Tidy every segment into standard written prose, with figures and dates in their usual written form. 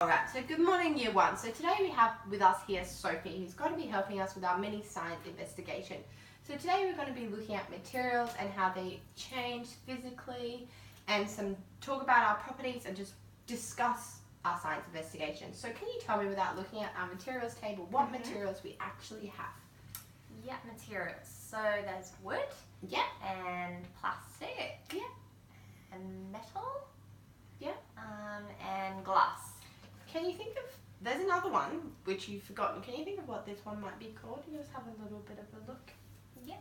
Alright, so good morning Year 1. So today we have with us here Sophie, who's going to be helping us with our mini science investigation. So today we're going to be looking at materials and how they change physically, and talk about our properties and just discuss our science investigation. So can you tell me, without looking at our materials table, what materials we actually have? Yeah, materials. So there's wood. Yeah. And plastic. Yeah. And metal. Yeah. And glass. Can you think of, there's another one which you've forgotten. Can you think of what this one might be called? You just have a little bit of a look. Yeah.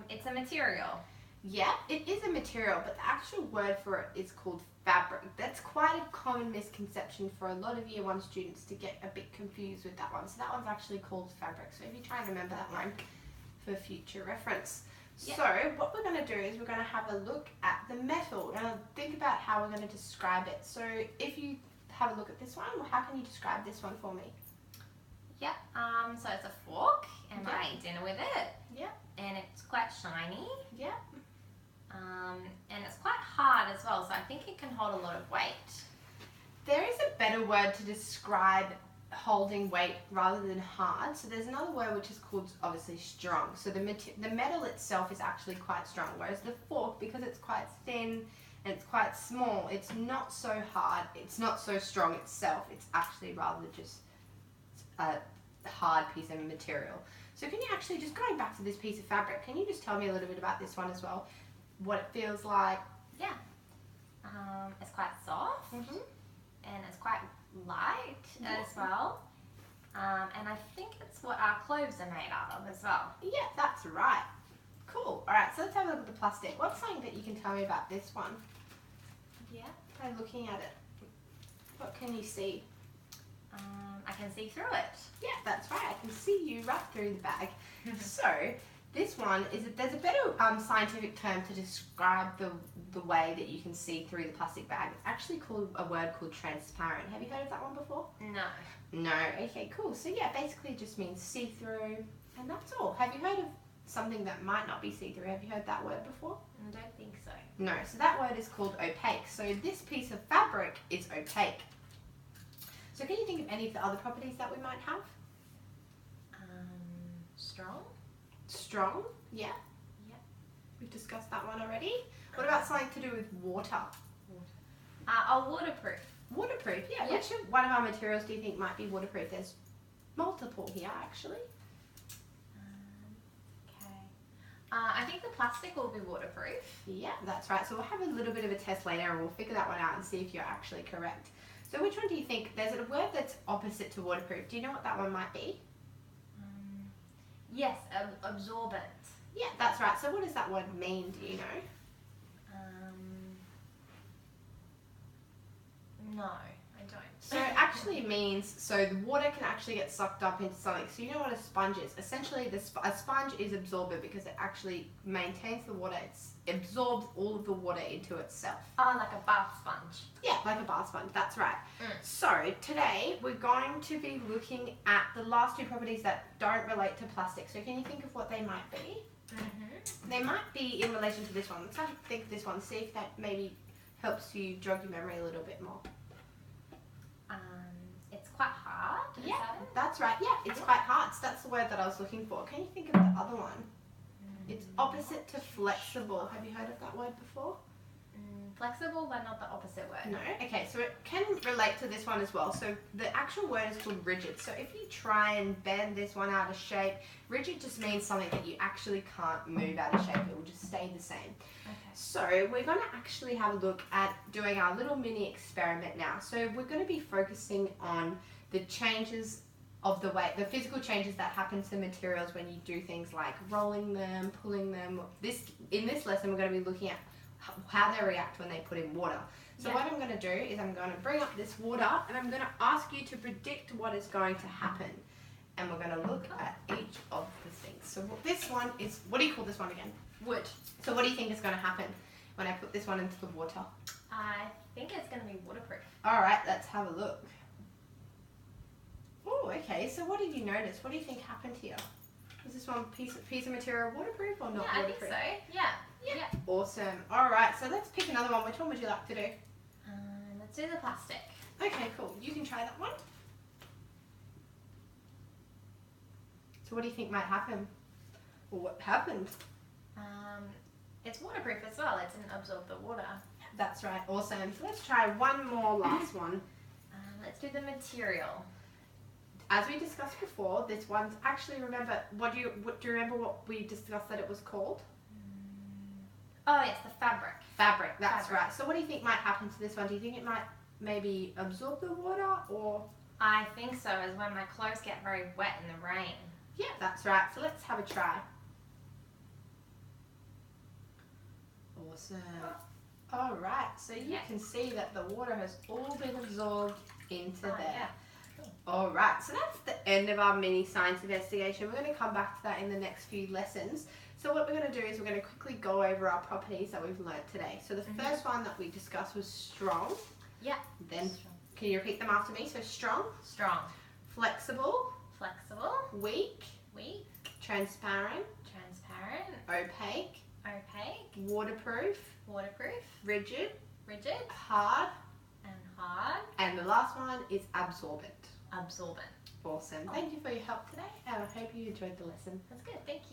It's a material. Yeah, it is a material, but the actual word for it is called fabric. That's quite a common misconception for a lot of Year 1 students to get a bit confused with that one. So that one's actually called fabric. So if you try and remember that one for future reference. Yep. So what we're going to do is we're going to have a look at the metal. We're going to think about how we're going to describe it. So if you have a look at this one, how can you describe this one for me? Yeah, so it's a fork, and Yeah. I ate dinner with it. Yeah. And it's quite shiny. Yeah. And it's quite hard as well, so I think it can hold a lot of weight. There is a better word to describe holding weight rather than hard. So there's another word which is called, obviously, strong. So the metal itself is actually quite strong, whereas the fork, because it's quite thin and it's quite small, it's not so hard, it's not so strong itself. It's actually rather just a hard piece of material. So can you actually, just going back to this piece of fabric, can you just tell me a little bit about this one as well? What it feels like? Yeah. It's quite soft. And it's quite light as well. And I think it's what our clothes are made out of as well. Yeah, that's right. Cool. Alright, so let's have a look at the plastic. What's something that you can tell me about this one? Yeah. By looking at it. What can you see? I can see through it. Yeah, that's right. I can see you right through the bag. So, this one, there's a better scientific term to describe the way that you can see through the plastic bag. It's actually called a word called transparent. Have you heard of that one before? No. No. Okay, cool. So yeah, basically it just means see-through, and that's all. Have you heard of something that might not be see-through? Have you heard that word before? I don't think so. No. So that word is called opaque. So this piece of fabric is opaque. So can you think of any of the other properties that we might have? Strong. Strong, yeah. Yep. We've discussed that one already. What about something to do with water? Waterproof. Waterproof, yeah. Yeah. Which one of our materials do you think might be waterproof? There's multiple here, actually. Okay. I think the plastic will be waterproof. Yeah, that's right. So we'll have a little bit of a test later and we'll figure that one out and see if you're actually correct. So which one do you think? There's a word that's opposite to waterproof. Do you know what that one might be? Yes, absorbent. Yeah, that's right. So what does that word mean, do you know? No, I don't. So it actually means, so the water can actually get sucked up into something. So you know what a sponge is? Essentially, a sponge is absorbent because it actually maintains the water. It absorbs all of the water into itself. Oh, like a bath sponge. Yeah, like a bath sponge, that's right. So today we're going to be looking at the last two properties that don't relate to plastic. So can you think of what they might be? They might be in relation to this one. Let's have to think of this one, see if that maybe helps you jog your memory a little bit more. It's quite hard. Yeah, that's right. Yeah, it's quite hard. So that's the word that I was looking for. Can you think of the other one? It's opposite to flexible. Have you heard of that word before? Flexible, but not the opposite word. No. Okay, so it can relate to this one as well. So the actual word is called rigid. So if you try and bend this one out of shape, rigid just means something that you actually can't move out of shape. It will just stay the same. Okay. So we're going to actually have a look at doing our little mini experiment now. So we're going to be focusing on the changes of the weight, the physical changes that happen to materials when you do things like rolling them, pulling them. In this lesson, we're going to be looking at how they react when they put in water. So what I'm going to do is I'm going to bring up this water and I'm going to ask you to predict what is going to happen. And we're going to look at each of the things. So this one is, what do you call this one again? Wood. So what do you think is going to happen when I put this one into the water? I think it's going to be waterproof. Alright, let's have a look. Oh, okay. So what did you notice? What do you think happened here? Is this one piece of material waterproof or not waterproof? I think so. Yeah. Yeah. Awesome. Alright, so let's pick another one. Which one would you like to do? Let's do the plastic. try that one. So what do you think might happen? Or what happened? It's waterproof as well. It didn't absorb the water. That's right, awesome. So let's try one more last one. Let's do the material. As we discussed before, this one's actually, remember, do you remember what we discussed that it was called? Oh yes, the fabric. Fabric, that's right. So what do you think might happen to this one? Do you think it might maybe absorb the water, or? I think so, as when my clothes get very wet in the rain. Yeah, that's right. So let's have a try. Awesome. All right, so you can see that the water has all been absorbed into there. Yeah. All right, so that's the end of our mini science investigation. We're going to come back to that in the next few lessons. So what we're going to do is we're going to quickly go over our properties that we've learned today. So the first one that we discussed was strong. Yeah. Then, can you repeat them after me? So strong. Strong. Flexible. Flexible. Weak. Weak. Transparent. Transparent. Opaque. Opaque. Waterproof. Waterproof. Rigid. Rigid. Hard. And hard. And the last one is absorbent. Absorbent. Awesome. Thank you for your help today, and I hope you enjoyed the lesson. That's good. Thank you.